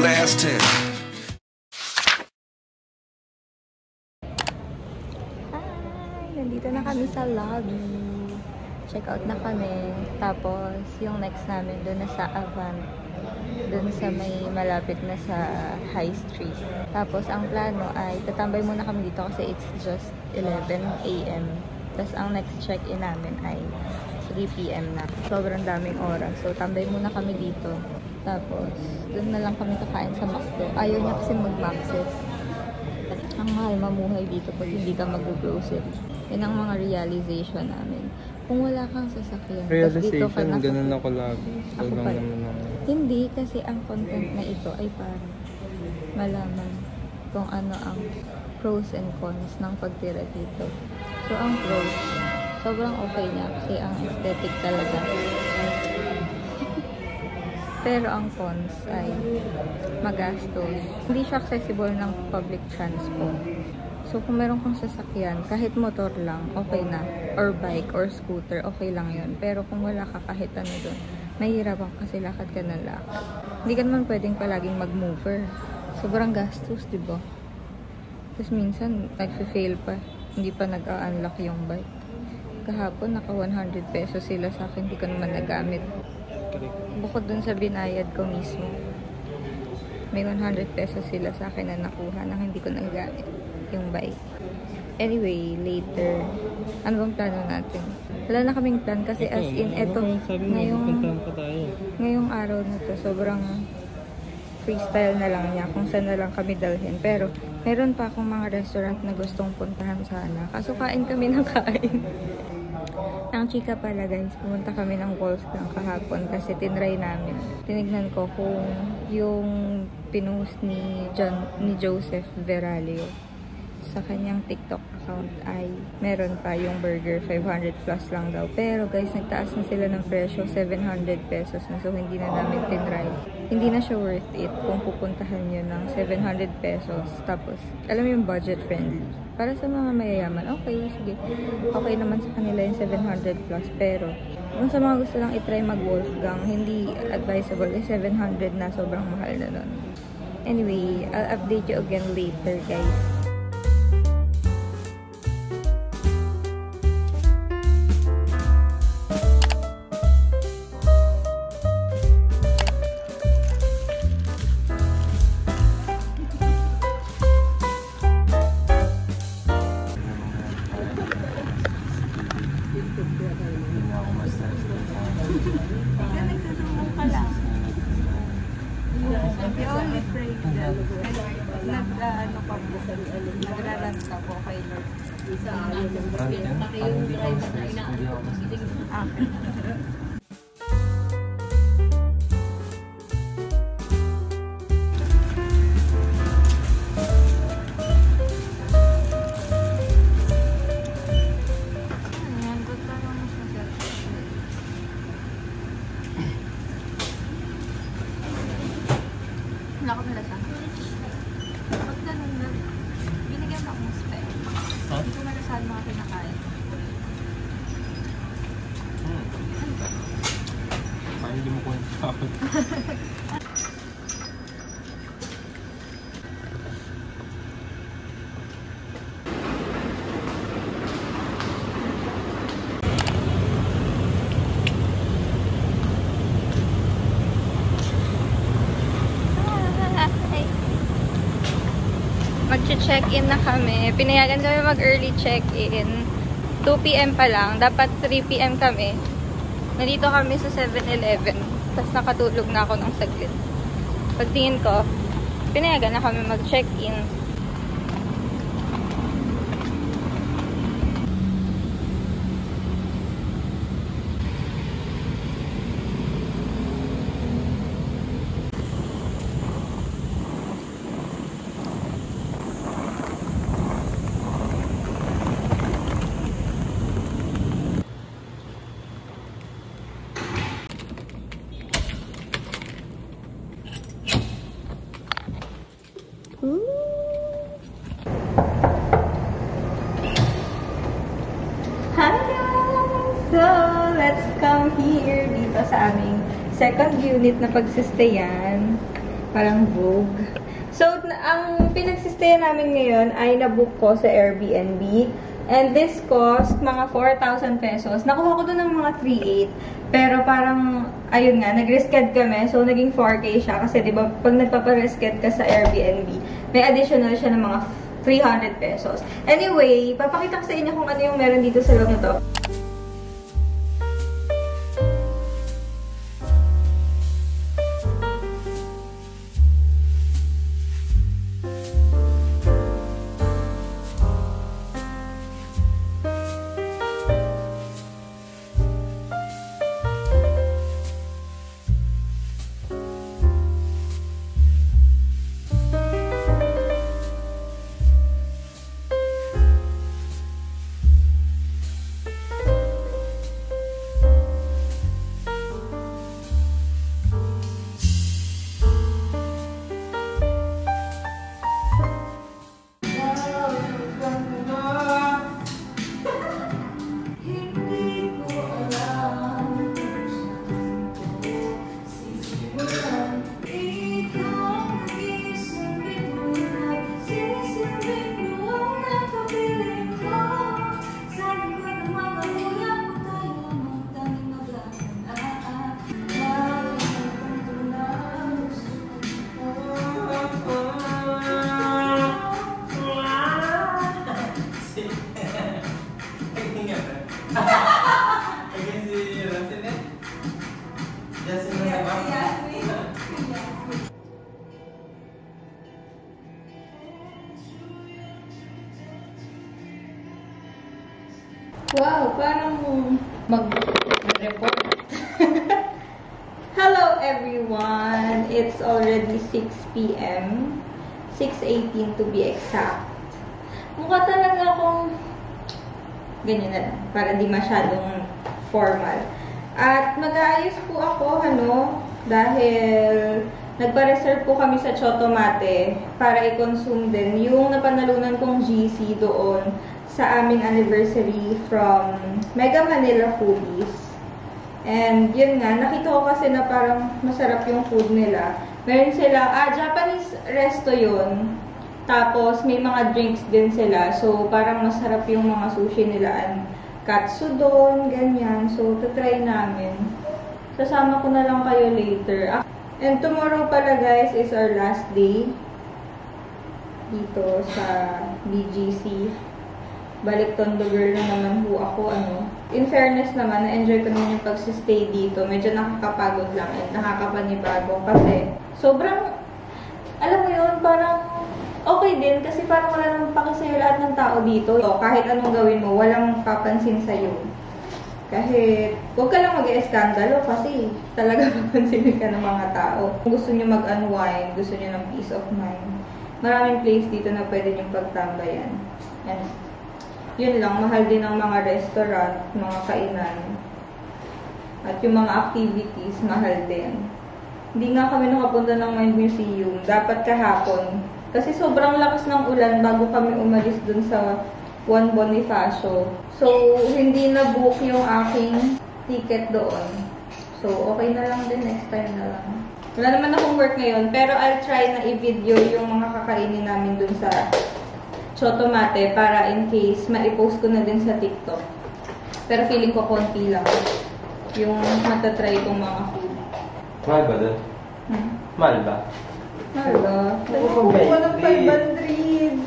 last 10. Nandito na kami sa lobby. Check out na kami. Tapos, yung next namin doon na sa Avant. Doon sa may malapit na sa High Street. Tapos, ang plano ay tatambay muna kami dito kasi it's just 11 AM. Tapos, ang next check-in namin ay 3 PM na. Sobrang daming oras. So, tambay muna kami dito. Tapos, doon na lang kami kakain sa McDo. Ayaw niya kasi mag-Maxis. Ang mahal mamuhay dito pag hindi ka mag-grocery. Yan ang mga realization namin. Kung wala kang sasakyan, realization, dito ka na, ganun ako lagi. So, ako lang pa. naman. Hindi, kasi ang content na ito ay para malaman kung ano ang pros and cons ng pagtira dito. So, ang pros, sobrang okay niya kasi ang aesthetic talaga. Pero ang cons ay magastos. Hindi siya accessible ng public transport. So, kung meron kang sasakyan, kahit motor lang, okay na. Or bike, or scooter, okay lang yun. Pero kung wala ka kahit ano doon, mahihirapan kasi lakad ka ng lakad. Hindi ka naman pwedeng palaging mag-mover. Sobrang gastos, diba? Tapos minsan, nag-fail pa. Hindi pa nag-unlock yung bike. Kahapon, naka 100 pesos sila sa akin. Hindi ko naman nagamit. Bukod dun sa binayad ko mismo, may 100 pesos sila sa akin na nakuha nang hindi ko nagamit yung bike. Anyway, later, ano bang plano natin? Wala na kaming plan kasi as in, eto, ngayong araw na to, sobrang freestyle na lang niya kung saan na lang kami dalhin. Pero, meron pa akong mga restaurant na gustong puntahan sana. Kaso kain kami ng kain. Ang chika pala guys, pumunta kami ng Wolfgang kahapon kasi tinry namin. Tinignan ko kung yung pinost ni Joseph Veralio sa kanyang TikTok account ay meron pa yung burger, 500 plus lang daw. Pero guys, nagtaas na sila ng presyo, 700 pesos na. So, hindi na namin tinry. Hindi na siya worth it kung pupuntahan nyo ng 700 pesos. Tapos, alam mo yung budget friendly. Para sa mga mayayaman, okay, sige. Okay naman sa kanila yung 700 plus. Pero, kung sa mga gusto lang itry mag-Wolfgang, hindi advisable. Yung 700 na sobrang mahal na nun. Anyway, I'll update you again later, guys. The only pray that nag-ano ka po, nagrarant ka po kay Lord. Wala ko nalasan. Pag ganun na, binigyan mo akong spec. Hindi ko nalasan mga pinakain. Parang hindi mo ko yung Mag-check-in na kami. Pinayagan kami mag-early check-in. 2 PM pa lang. Dapat 3 PM kami. Nandito kami sa 7-Eleven. Tapos nakatulog na ako ng saglit. Pagtingin ko, pinayagan na kami mag-check-in. Hi guys! So, let's come here dito sa aming second unit na pagsistayan. Parang Vogue. So, ang pinagsistayan namin ngayon ay nabook ko sa Airbnb. And this cost mga 4,000 pesos. Nakuha ko doon ng mga 3,800. Pero parang, ayun nga, nag-risked kami. So, naging 4K siya. Kasi, di ba, pag nagpaparisked ka sa Airbnb, may additional siya ng mga 300 pesos. Anyway, papakita ko sa inyo kung ano yung meron dito sa loob na to. Wow, parang mag-report. Hello everyone! It's already 6 p.m. 6:18 to be exact. Mukha talaga akong ganyan na lang, para di masyadong formal. At mag-aayos po ako, dahil nagpa-reserve po kami sa Chotomate para i-consume din yung napanalunan kong GC doon sa aming anniversary from Mega Manila Foodies. And yun nga, nakita ko kasi na parang masarap yung food nila. Meron sila, Japanese resto yun. Tapos may mga drinks din sila. So parang masarap yung mga sushi nila and katsudon, ganyan. So try namin. Sasama ko na lang kayo later. And tomorrow pala guys is our last day dito sa BGC. Balik Tondo girl na naman po ako, In fairness naman, na-enjoy ko naman yung pagsistay dito. Medyo nakakapagod lang at nakakapanibago kasi sobrang, alam mo yun, parang okay din kasi parang wala namang pakisayo lahat ng tao dito. Kahit anong gawin mo, walang papansin sa'yo. Kahit, huwag ka lang mag-eskandalo kasi talaga papansinin ka ng mga tao. Kung gusto nyo mag-unwind, gusto nyo ng peace of mind, maraming place dito na pwede nyo pagtambayan. And yun lang, mahal din ang mga restaurant, mga kainan. At yung mga activities, mahal din. Hindi nga kami nakapunta ng Mind Museum. Dapat kahapon. Kasi sobrang lakas ng ulan bago kami umalis dun sa Juan Bonifacio. So, hindi na-book yung aking ticket doon. So, okay na lang din. Next time na lang. Wala naman akong work ngayon. Pero I'll try na i-video yung mga kakainin namin dun sa Chotomate para in case ma-post ko na din sa TikTok. Pero feeling ko konti lang yung matatry kong mga food. Mahal ba doon? Mahal ba? Mahal ba? Nagpupo ng 500.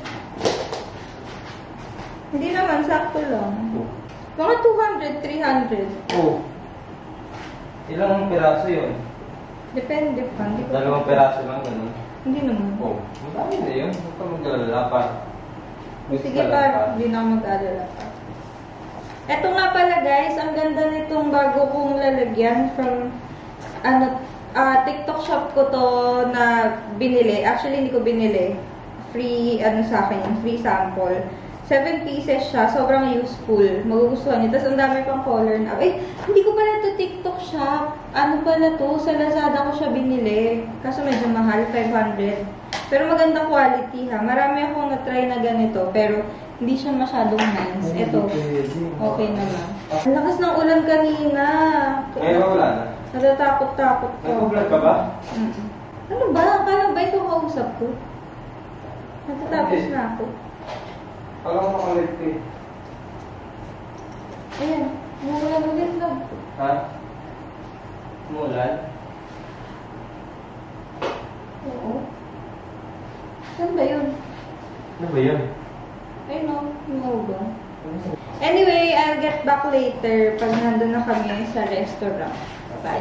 Hindi naman, sakto lang. Mga 200, 300. Oo. Ilang peraso yun? Depende pa. Dalawang peraso lang ganun. Hindi naman. Oo. Madami na yun. Huwag ka maglalala pa. Sige pa, hindi na ako mag-alala pa. Eto nga pala guys, ang ganda nitong bago kong lalagyan from TikTok shop ko to na binili. Actually, hindi ko binili. Free, sa akin, free sample. 7 pieces siya. Sobrang useful. Magugustuhan niyo. Tapos, ang dami pang color na. Hindi ko pala to TikTok shop. Ano pala to? Sa Lazada ko siya binili. Kaso medyo mahal, 500. Pero maganda quality ha. Marami akong na-try na ganito. Pero, hindi siya masyadong nice. Ito, okay naman. Ang lakas ng ulan kanina. Ngayon wala na. Natatakot-takot ko. Nag-vlog ka ba? Ano ba? Akala sa po. Natatapos na ako. Alam mo ulit eh. Ayan, umulan ulit lang. Ha? Umulan? Oo. Saan ba yun? Ano ba yun? I know, umulan. Anyway, I'll get back later pag nandun na kami sa restaurant. Bye.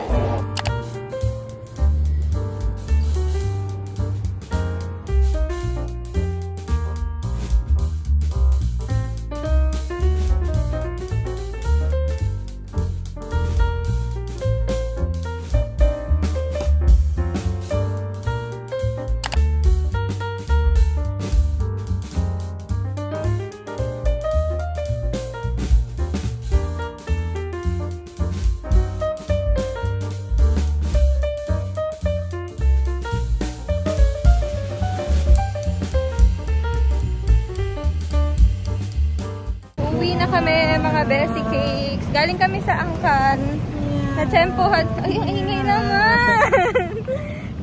Uwi na kami, mga Bessie Cakes. Galing kami sa Angkan. Natsempohan. Ay, ang ingay naman!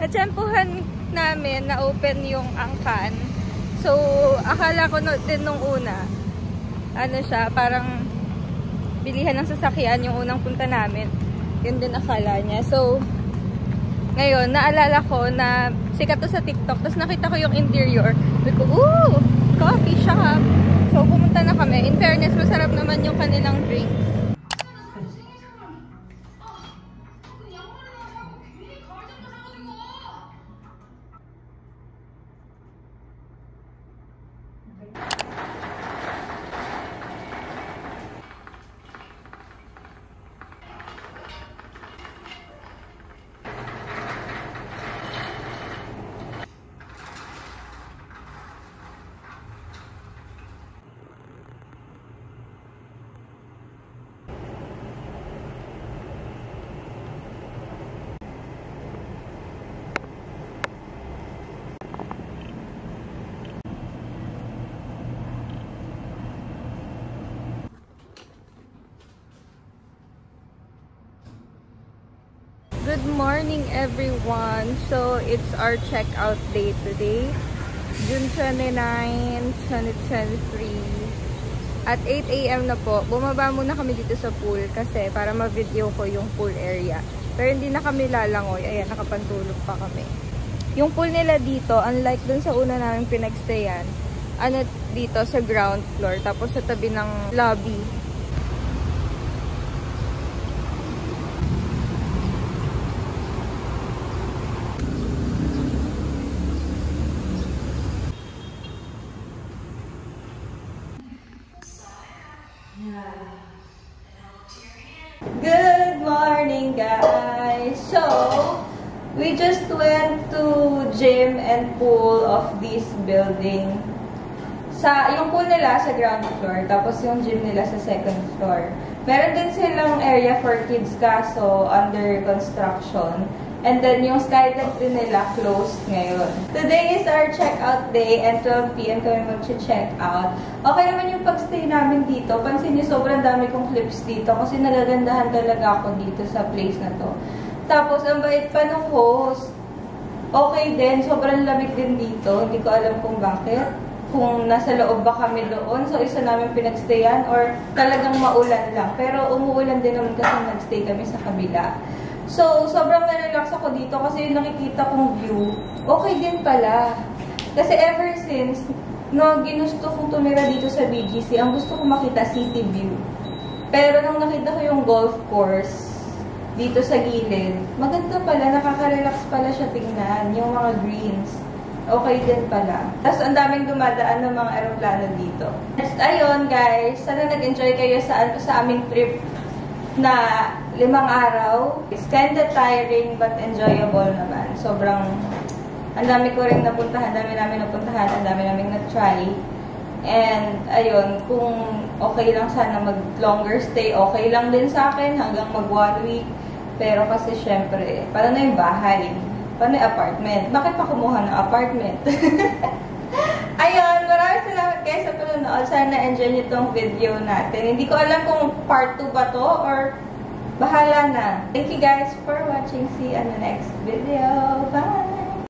Natsempohan namin na open yung Angkan. So, akala ko din nung una, ano siya, parang bilihan ng sasakyan yung unang punta namin. Yun din akala niya. So, ngayon, naalala ko na sikat to sa TikTok. Tapos nakita ko yung interior. Sabi ko, ooh! Coffee shop! So, pumunta na kami. In fairness, masarap naman yung kanilang drinks. Good morning, everyone. So, it's our checkout day today. June 29, 2023. At 8 AM na po. Bumaba muna kami dito sa pool kasi para ma-video ko yung pool area. Pero hindi na kami lalangoy. Ayan, nakapantulog pa kami. Yung pool nila dito, unlike dun sa una namin pinagstayan, ano dito sa ground floor. Tapos sa tabi ng lobby. Good morning, guys! So, we just went to gym and pool of this building. Yung pool nila sa ground floor, tapos yung gym nila sa second floor. Meron din silang area for kids kaso under construction. And then yung skydeck din nila closed ngayon. Today is our checkout day and 12 PM kami mag-check out. Okay naman yung pagstay namin dito. Pansin niyo, sobrang dami kong clips dito kasi nagagandahan talaga ako dito sa place na to. Tapos, ang bait pa ng host. Okay din, sobrang lamig din dito. Hindi ko alam kung bakit. Kung nasa loob ba kami doon. So, isa namin pinagstayan or talagang maulan lang. Pero umuulan din naman kasi nagstay kami sa kabila. So, sobrang na-relax ako dito kasi yung nakikita kong view, okay din pala. Kasi ever since, no, ginusto kong tumira dito sa BGC, ang gusto ko makita city view. Pero nung nakita ko yung golf course dito sa gilid, maganda pala, nakaka-relax pala siya tingnan, yung mga greens. Okay din pala. Tapos ang daming dumadaan ng mga aeroplano dito. Next, ayun guys, sana nag-enjoy kayo sa aming trip na 5 araw. It's kinda tiring but enjoyable naman. Sobrang, ang dami ko rin napuntahan, ang dami naming na-try. And, ayun, kung okay lang sana mag-longer stay, okay lang din sa akin hanggang mag-1 week. Pero kasi syempre, paano na yung bahay? Paano yung apartment? Bakit pa kumuha ng apartment? Ayun, maraming salamat guys sa panonood. Sana na-enjoy nyo itong video natin. Hindi ko alam kung part 2 ba to or bahala na. Thank you guys for watching. See you on the next video. Bye!